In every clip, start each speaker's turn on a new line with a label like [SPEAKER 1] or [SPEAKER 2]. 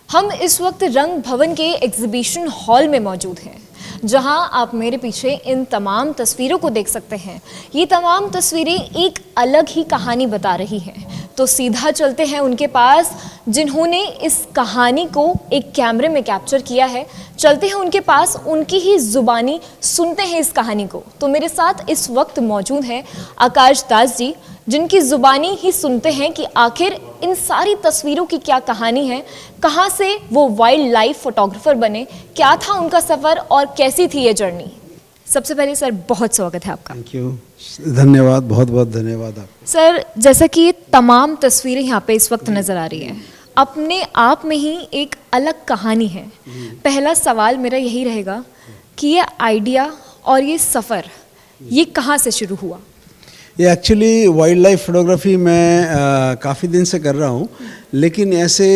[SPEAKER 1] हम इस वक्त रंग भवन के एग्जीबिशन हॉल में मौजूद हैं, जहां आप मेरे पीछे इन तमाम तस्वीरों को देख सकते हैं। ये तमाम तस्वीरें एक अलग ही कहानी बता रही हैं। तो सीधा चलते हैं उनके पास जिन्होंने इस कहानी को एक कैमरे में कैप्चर किया है। चलते हैं उनके पास, उनकी ही जुबानी सुनते हैं इस कहानी को। तो मेरे साथ इस वक्त मौजूद हैं आकाश दास जी, जिनकी जुबानी ही सुनते हैं कि आखिर इन सारी तस्वीरों की क्या कहानी है, कहाँ से वो वाइल्ड लाइफ फोटोग्राफर बने, क्या था उनका सफ़र और कैसी थी ये जर्नी। सबसे पहले सर बहुत स्वागत है आपका।
[SPEAKER 2] थैंक यू, धन्यवाद, बहुत बहुत धन्यवाद आप।
[SPEAKER 1] सर, जैसा कि ये तमाम तस्वीरें यहाँ पे इस वक्त नज़र आ रही हैं, अपने आप में ही एक अलग कहानी है। पहला सवाल मेरा यही रहेगा कि ये आइडिया और ये सफ़र ये कहाँ से शुरू हुआ?
[SPEAKER 2] ये एक्चुअली वाइल्ड लाइफ फोटोग्राफी मैं काफ़ी दिन से कर रहा हूँ, लेकिन ऐसे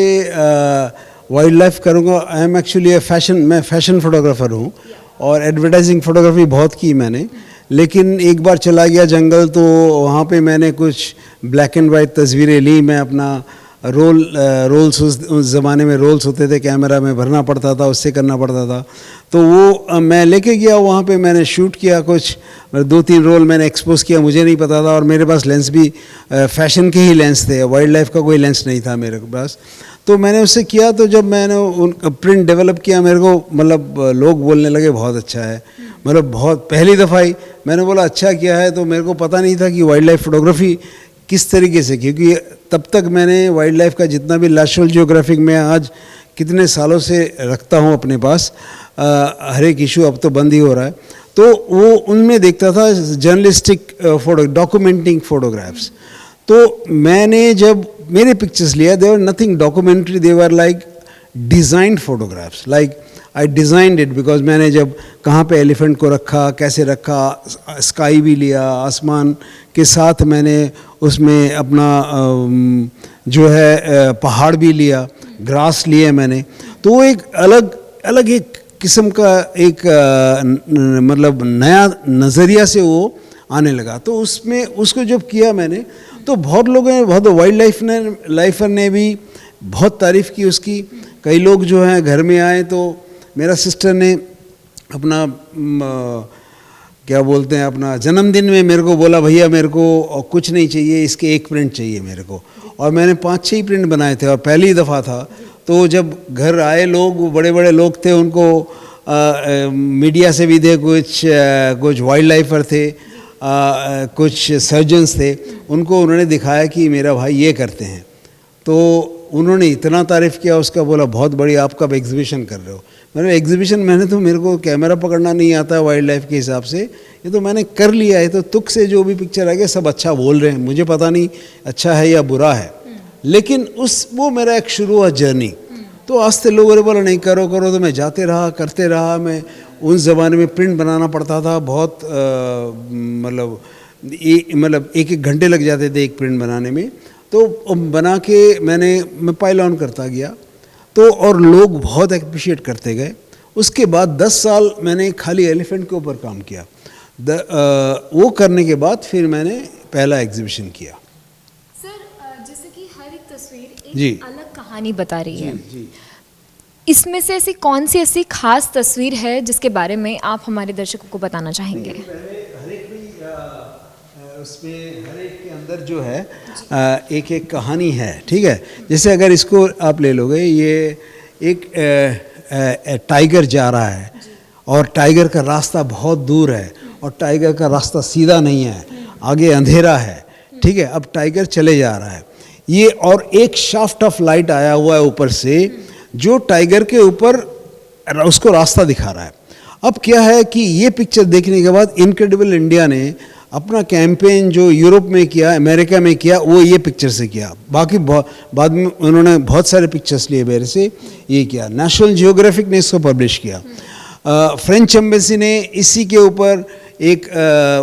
[SPEAKER 2] वाइल्ड लाइफ करूँगा। आई एम एक्चुअली मैं फ़ैशन फोटोग्राफर हूँ और एडवर्टाइजिंग फ़ोटोग्राफी बहुत की मैंने, लेकिन एक बार चला गया जंगल तो वहाँ पे मैंने कुछ ब्लैक एंड वाइट तस्वीरें ली। मैं अपना रोल्स उस ज़माने में रोल्स होते थे, कैमरा में भरना पड़ता था, उससे करना पड़ता था। तो वो मैं लेके गया, वहाँ पे मैंने शूट किया कुछ 2-3 रोल मैंने एक्सपोज किया। मुझे नहीं पता था, और मेरे पास लेंस भी फैशन के ही लेंस थे, वाइल्ड लाइफ का कोई लेंस नहीं था मेरे पास। तो मैंने उससे किया। तो जब मैंने उनका प्रिंट डेवलप किया, मेरे को मतलब लोग बोलने लगे बहुत अच्छा है। मतलब बहुत पहली दफ़ा ही मैंने बोला अच्छा किया है। तो मेरे को पता नहीं था कि वाइल्ड लाइफ फोटोग्राफी किस तरीके से, क्योंकि तब तक मैंने वाइल्ड लाइफ का जितना भी नेशनल जियोग्राफिक में आज कितने सालों से रखता हूँ अपने पास, हर एक इशू अब तो बंद ही हो रहा है, तो वो उनमें देखता था जर्नलिस्टिक फोटो, डॉक्यूमेंटिंग फोटोग्राफ्स। तो मैंने जब मेरे पिक्चर्स लिया, they were nothing documentary, they were like designed photographs. Like I designed it because मैंने जब कहाँ पे एलिफेंट को रखा, कैसे रखा, स्काई भी लिया, आसमान के साथ मैंने उसमें अपना जो है पहाड़ भी लिया, ग्रास लिए मैंने। तो वो एक अलग एक किस्म का एक मतलब नया नज़रिया से वो आने लगा। तो उसमें उसको जब किया मैंने, तो बहुत लोगों ने, बहुत वाइल्ड लाइफर ने भी बहुत तारीफ़ की उसकी। कई लोग जो हैं घर में आए, तो मेरा सिस्टर ने अपना क्या बोलते हैं, अपना जन्मदिन में मेरे को बोला भैया मेरे को कुछ नहीं चाहिए, इसके एक प्रिंट चाहिए मेरे को। और मैंने 5-6 ही प्रिंट बनाए थे और पहली दफ़ा था। तो जब घर आए लोग, बड़े बड़े लोग थे, उनको मीडिया से भी थे, कुछ वाइल्ड लाइफर थे, कुछ सर्जन्स थे, उनको उन्होंने दिखाया कि मेरा भाई ये करते हैं। तो उन्होंने इतना तारीफ़ किया उसका, बोला बहुत बढ़िया, आप कब एग्जीबिशन कर रहे हो? मैंने एग्जीबिशन, मेरे को कैमरा पकड़ना नहीं आता है वाइल्ड लाइफ के हिसाब से, ये तो मैंने कर लिया है। तो तुक से जो भी पिक्चर आ गया सब अच्छा बोल रहे हैं, मुझे पता नहीं अच्छा है या बुरा है, लेकिन वो मेरा एक शुरू हुआ जर्नी। तो आस्ते लोगों ने बोला नहीं करो करो, तो मैं जाते रहा, करते रहा। मैं उस ज़माने में प्रिंट बनाना पड़ता था बहुत, मतलब 1-1 घंटे लग जाते थे एक प्रिंट बनाने में। तो बना के मैं पाइल ऑन करता गया, तो और लोग बहुत अप्रिशिएट करते गए। उसके बाद 10 साल मैंने खाली एलिफेंट के ऊपर काम किया। वो करने के बाद फिर मैंने पहला एग्जीबिशन किया।
[SPEAKER 1] सर, जैसे कि हर एक तस्वीर
[SPEAKER 2] जी
[SPEAKER 1] एक अलग कहानी बता रही है,
[SPEAKER 2] जी।
[SPEAKER 1] इसमें से ऐसी कौन सी ऐसी खास तस्वीर है जिसके बारे में आप हमारे दर्शकों को बताना चाहेंगे?
[SPEAKER 2] हर एक भी उसमें हर एक के अंदर जो है एक एक कहानी है, ठीक है। जैसे अगर इसको आप ले लोगे, ये एक टाइगर जा रहा है और टाइगर का रास्ता बहुत दूर है और टाइगर का रास्ता सीधा नहीं है, आगे अंधेरा है, ठीक है। अब टाइगर चले जा रहा है ये, और एक शाफ्ट ऑफ लाइट आया हुआ है ऊपर से जो टाइगर के ऊपर उसको रास्ता दिखा रहा है। अब क्या है कि ये पिक्चर देखने के बाद इनक्रेडिबल इंडिया ने अपना कैंपेन जो यूरोप में किया, अमेरिका में किया, वो ये पिक्चर से किया। बाकी बाद में उन्होंने बहुत सारे पिक्चर्स लिए मेरे से, ये किया। नेशनल जियोग्राफिक ने इसको पब्लिश किया। फ्रेंच एम्बेसी ने इसी के ऊपर एक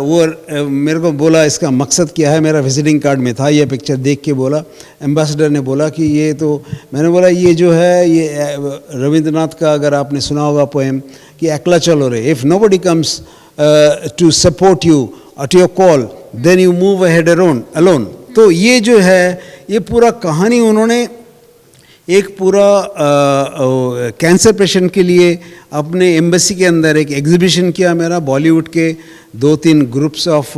[SPEAKER 2] वो मेरे को बोला इसका मकसद क्या है, मेरा विजिटिंग कार्ड में था, ये पिक्चर देख के बोला, एम्बेसडर ने बोला कि ये तो, मैंने बोला ये जो है ये रविंद्रनाथ का, अगर आपने सुना होगा पोएम कि अकेला चलो रे, if nobody comes to support you at your call, then you move ahead alone. तो ये जो है, ये पूरा कहानी उन्होंने एक पूरा कैंसर पेशेंट के लिए अपने एम्बेसी के अंदर एक एग्जीबिशन किया मेरा, बॉलीवुड के 2-3 ग्रुप्स ऑफ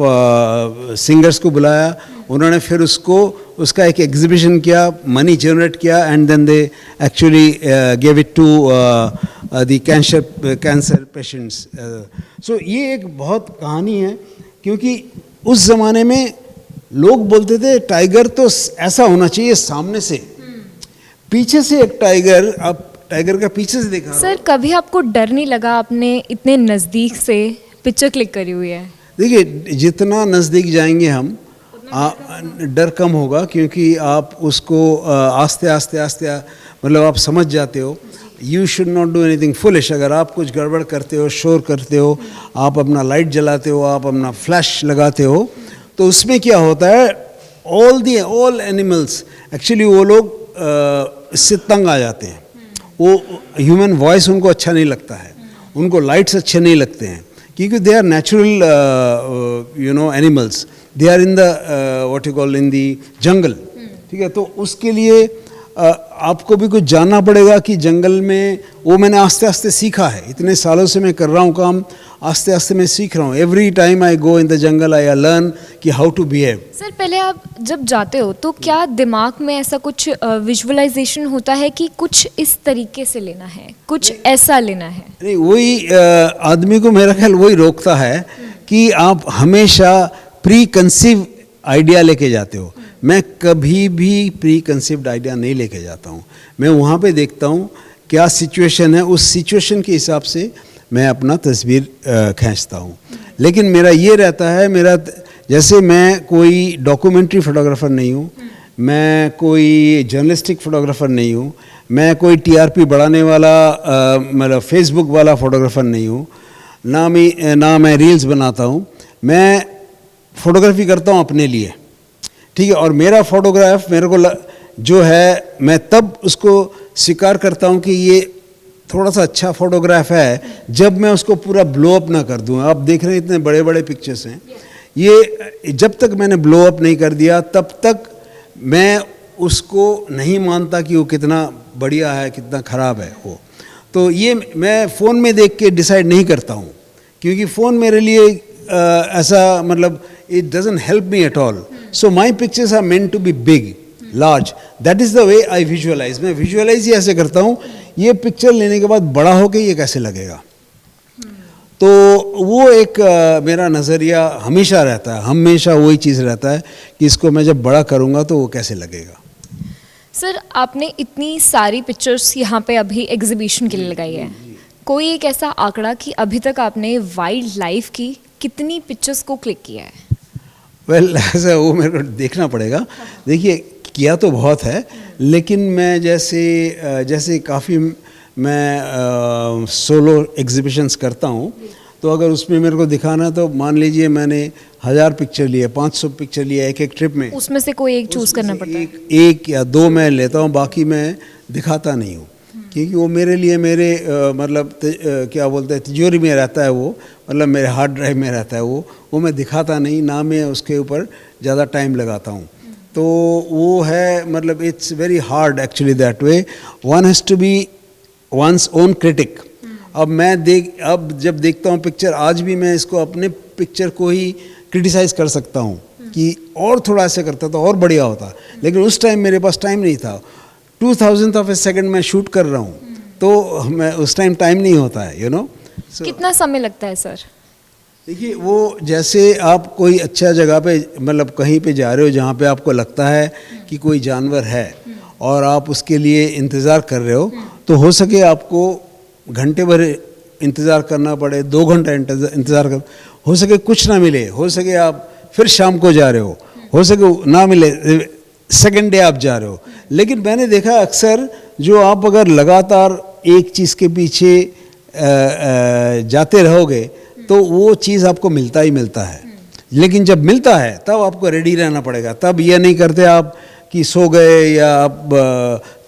[SPEAKER 2] सिंगर्स को बुलाया, उन्होंने फिर उसका एक एग्जीबिशन किया, मनी जनरेट किया, and then they actually give it to the cancer patients. So ये एक बहुत कहानी है, क्योंकि उस ज़माने में लोग बोलते थे टाइगर तो ऐसा होना चाहिए सामने से, पीछे से एक टाइगर, आप टाइगर का पीछे से देखा।
[SPEAKER 1] सर कभी आपको डर नहीं लगा, आपने इतने नज़दीक से पिक्चर क्लिक करी हुई है?
[SPEAKER 2] देखिए, जितना नज़दीक जाएंगे हम डर कम होगा, क्योंकि आप उसको आस्ते आस्ते मतलब आप समझ जाते हो। You should not do anything foolish. अगर आप कुछ गड़बड़ करते हो, शोर करते हो, आप अपना लाइट जलाते हो, आप अपना फ्लैश लगाते हो, तो उसमें क्या होता है, ऑल एनिमल्स एक्चुअली वो लोग इससे तंग आ जाते हैं। वो ह्यूमन वॉइस उनको अच्छा नहीं लगता है, उनको लाइट्स अच्छे नहीं लगते हैं, क्योंकि they are natural animals, they are in the what you call in the jungle. ठीक है, तो उसके लिए आपको भी कुछ जानना पड़ेगा कि जंगल में, वो मैंने आस्ते आस्ते सीखा है, इतने सालों से मैं कर रहा हूँ काम, आस्ते आस्ते मैं सीख रहा हूँ। Every time I go in the jungle I learn कि हाउ टू बिहेव।
[SPEAKER 1] सर पहले आप जब जाते हो तो क्या दिमाग में ऐसा कुछ विजुअलाइजेशन होता है कि कुछ इस तरीके से लेना है, कुछ ऐसा लेना है?
[SPEAKER 2] नहीं, वही आदमी को मेरा ख्याल वही रोकता है कि आप हमेशा प्री कंसीव आइडिया लेके जाते हो। मैं कभी भी प्री कंसीव्ड आइडिया नहीं लेके जाता हूँ। मैं वहाँ पे देखता हूँ क्या सिचुएशन है, उस सिचुएशन के हिसाब से मैं अपना तस्वीर खींचता हूँ। लेकिन मेरा ये रहता है, जैसे मैं कोई डॉक्यूमेंट्री फोटोग्राफर नहीं हूँ, मैं कोई जर्नलिस्टिक फोटोग्राफर नहीं हूँ, मैं कोई टीआरपी बढ़ाने वाला मतलब फेसबुक वाला फोटोग्राफर नहीं हूँ, ना मैं रील्स बनाता हूँ। मैं फोटोग्राफी करता हूँ अपने लिए, ठीक है। और मेरा फोटोग्राफ मेरे को जो है, मैं तब उसको स्वीकार करता हूँ कि ये थोड़ा सा अच्छा फोटोग्राफ है जब मैं उसको पूरा ब्लो अप ना कर दूँ। आप देख रहे हैं इतने बड़े बड़े पिक्चर्स हैं, ये जब तक मैंने ब्लो अप नहीं कर दिया तब तक मैं उसको नहीं मानता कि वो कितना बढ़िया है, कितना ख़राब है वो। तो ये मैं फ़ोन में देख के डिसाइड नहीं करता हूँ, क्योंकि फ़ोन मेरे लिए ऐसा मतलब it doesn't help me at all. So my pictures are meant to be big, large. That is the way I visualize. मैं visualize ही ऐसे करता हूँ, ये पिक्चर लेने के बाद बड़ा होके ये कैसे लगेगा। तो वो एक मेरा नज़रिया हमेशा रहता है, हमेशा वही चीज़ रहता है कि इसको मैं जब बड़ा करूँगा तो वो कैसे लगेगा।
[SPEAKER 1] सर आपने इतनी सारी पिक्चर्स यहाँ पे अभी एग्जीबिशन के लिए लगाई है, कोई एक ऐसा आंकड़ा कि अभी तक आपने वाइल्ड लाइफ की कितनी पिक्चर्स को क्लिक किया है?
[SPEAKER 2] वेल ऐसा वो मेरे को देखना पड़ेगा। देखिए, किया तो बहुत है, लेकिन मैं जैसे काफ़ी मैं सोलो एग्जीबिशंस करता हूँ, तो अगर उसमें मेरे को दिखाना है तो मान लीजिए मैंने 1000 पिक्चर लिए, 500 पिक्चर लिए एक ट्रिप में,
[SPEAKER 1] उसमें से कोई एक चूज़ करना पड़ता है।
[SPEAKER 2] एक या दो मैं लेता हूँ, बाकी मैं दिखाता नहीं हूँ, क्योंकि वो मेरे लिए मतलब क्या बोलते हैं, तिजोरी में रहता है वो, मतलब मेरे हार्ड ड्राइव में रहता है वो मैं दिखाता नहीं, ना मैं उसके ऊपर ज़्यादा टाइम लगाता हूँ। तो वो है, मतलब it's very hard actually that way, one has to be one's own critic. अब जब देखता हूँ पिक्चर, आज भी मैं इसको अपने पिक्चर को ही क्रिटिसाइज़ कर सकता हूँ कि और थोड़ा ऐसे करता तो और बढ़िया होता, लेकिन उस टाइम मेरे पास टाइम नहीं था। 2000th of a second में शूट कर रहा हूँ, तो मैं उस टाइम नहीं होता है, So,
[SPEAKER 1] कितना समय लगता है सर?
[SPEAKER 2] देखिए, वो जैसे आप कोई अच्छा जगह पे, मतलब कहीं पे जा रहे हो जहाँ पे आपको लगता है कि कोई जानवर है और आप उसके लिए इंतज़ार कर रहे हो, तो हो सके आपको घंटे भर इंतज़ार करना पड़े, 2 घंटा इंतज़ार कर, हो सके कुछ ना मिले, हो सके आप फिर शाम को जा रहे हो सके ना मिले, सेकेंड डे आप जा रहे हो। लेकिन मैंने देखा अक्सर, जो आप अगर लगातार एक चीज़ के पीछे जाते रहोगे तो वो चीज़ आपको मिलता ही मिलता है। लेकिन जब मिलता है तब आपको रेडी रहना पड़ेगा। तब ये नहीं करते आप कि सो गए या आप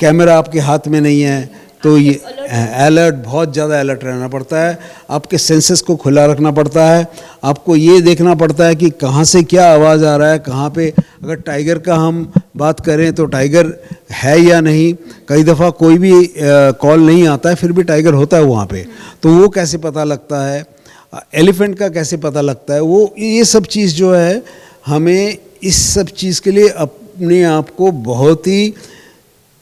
[SPEAKER 2] कैमरा आपके हाथ में नहीं है तो ये अलर्ट, बहुत ज़्यादा अलर्ट रहना पड़ता है, आपके सेंसेस को खुला रखना पड़ता है, आपको ये देखना पड़ता है कि कहाँ से क्या आवाज़ आ रहा है, कहाँ पे, अगर टाइगर का हम बात करें तो टाइगर है या नहीं, कई दफ़ा कोई भी कॉल नहीं आता है फिर भी टाइगर होता है वहाँ पे, तो वो कैसे पता लगता है, एलिफेंट का कैसे पता लगता है, वो ये सब चीज़ जो है हमें इस सब चीज़ के लिए अपने आप को बहुत ही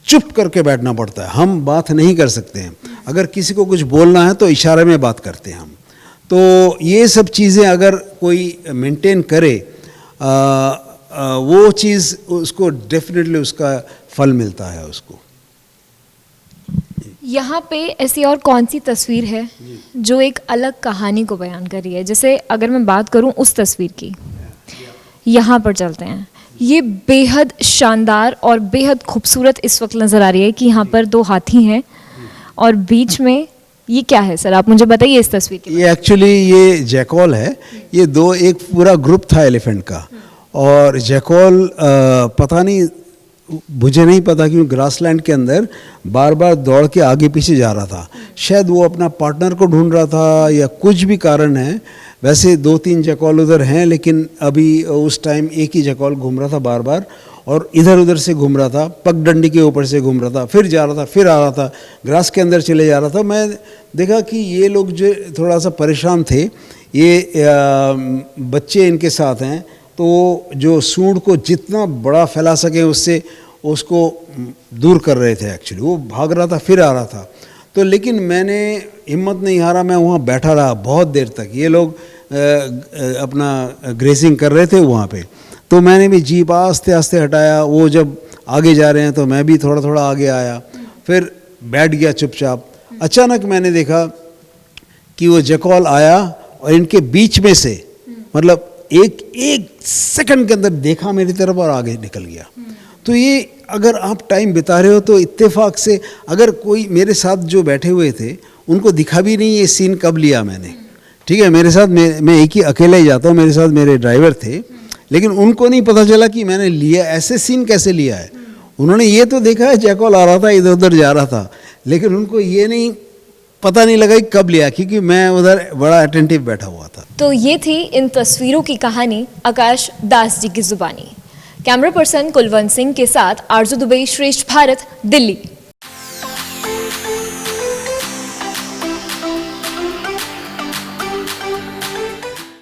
[SPEAKER 2] चुप करके बैठना पड़ता है, हम बात नहीं कर सकते हैं, अगर किसी को कुछ बोलना है तो इशारे में बात करते हैं हम, तो ये सब चीज़ें अगर कोई मेंटेन करे वो चीज़ उसको डेफिनेटली उसका फल मिलता है उसको।
[SPEAKER 1] यहाँ पे ऐसी और कौन सी तस्वीर है जो एक अलग कहानी को बयान कर रही है? जैसे अगर मैं बात करूँ उस तस्वीर की, यहाँ पर चलते हैं, ये बेहद शानदार और बेहद खूबसूरत इस वक्त नज़र आ रही है कि यहाँ पर दो हाथी हैं और बीच में ये क्या है सर, आप मुझे बताइए इस तस्वीर के।
[SPEAKER 2] ये एक्चुअली ये जैकॉल है, ये दो, एक पूरा ग्रुप था एलिफेंट का, और जैकॉल पता नहीं, मुझे नहीं पता क्यों ग्रासलैंड के अंदर बार बार दौड़ के आगे पीछे जा रहा था, शायद वो अपना पार्टनर को ढूंढ रहा था या कुछ भी कारण है, वैसे 2-3 जैकॉल उधर हैं लेकिन अभी उस टाइम एक ही जैकॉल घूम रहा था बार बार, और इधर उधर से घूम रहा था, पगडंडी के ऊपर से घूम रहा था, फिर जा रहा था, फिर आ रहा था, ग्रास के अंदर चले जा रहा था। मैं देखा कि ये लोग जो थोड़ा सा परेशान थे, ये बच्चे इनके साथ हैं, तो जो सूंड को जितना बड़ा फैला सके उससे उसको दूर कर रहे थे, एक्चुअली वो भाग रहा था फिर आ रहा था, तो लेकिन मैंने हिम्मत नहीं हारा, मैं वहाँ बैठा रहा बहुत देर तक, ये लोग अपना ग्रेसिंग कर रहे थे वहाँ पे, तो मैंने भी जीप आस्ते आस्ते हटाया, वो जब आगे जा रहे हैं तो मैं भी थोड़ा थोड़ा आगे आया, फिर बैठ गया चुपचाप। अचानक मैंने देखा कि वो जैकॉल आया और इनके बीच में से, मतलब एक सेकंड के अंदर देखा मेरी तरफ और आगे निकल गया। तो ये अगर आप टाइम बिता रहे हो तो इत्तेफाक से, अगर कोई मेरे साथ जो बैठे हुए थे उनको दिखा भी नहीं ये सीन कब लिया मैंने, ठीक है, मेरे साथ मैं एक ही अकेला ही जाता हूँ, मेरे साथ मेरे ड्राइवर थे, लेकिन उनको नहीं पता चला कि मैंने लिया, ऐसे सीन कैसे लिया है। उन्होंने ये तो देखा है जैकॉल आ रहा था, इधर उधर जा रहा था, लेकिन उनको ये नहीं पता नहीं लगा कि कब लिया, क्योंकि मैं उधर बड़ा अटेंटिव बैठा हुआ था।
[SPEAKER 1] तो ये थी इन तस्वीरों की कहानी आकाश दास जी की जुबानी। कैमरा पर्सन कुलवंत सिंह के साथ आरजू दुबे, श्रेष्ठ भारत, दिल्ली।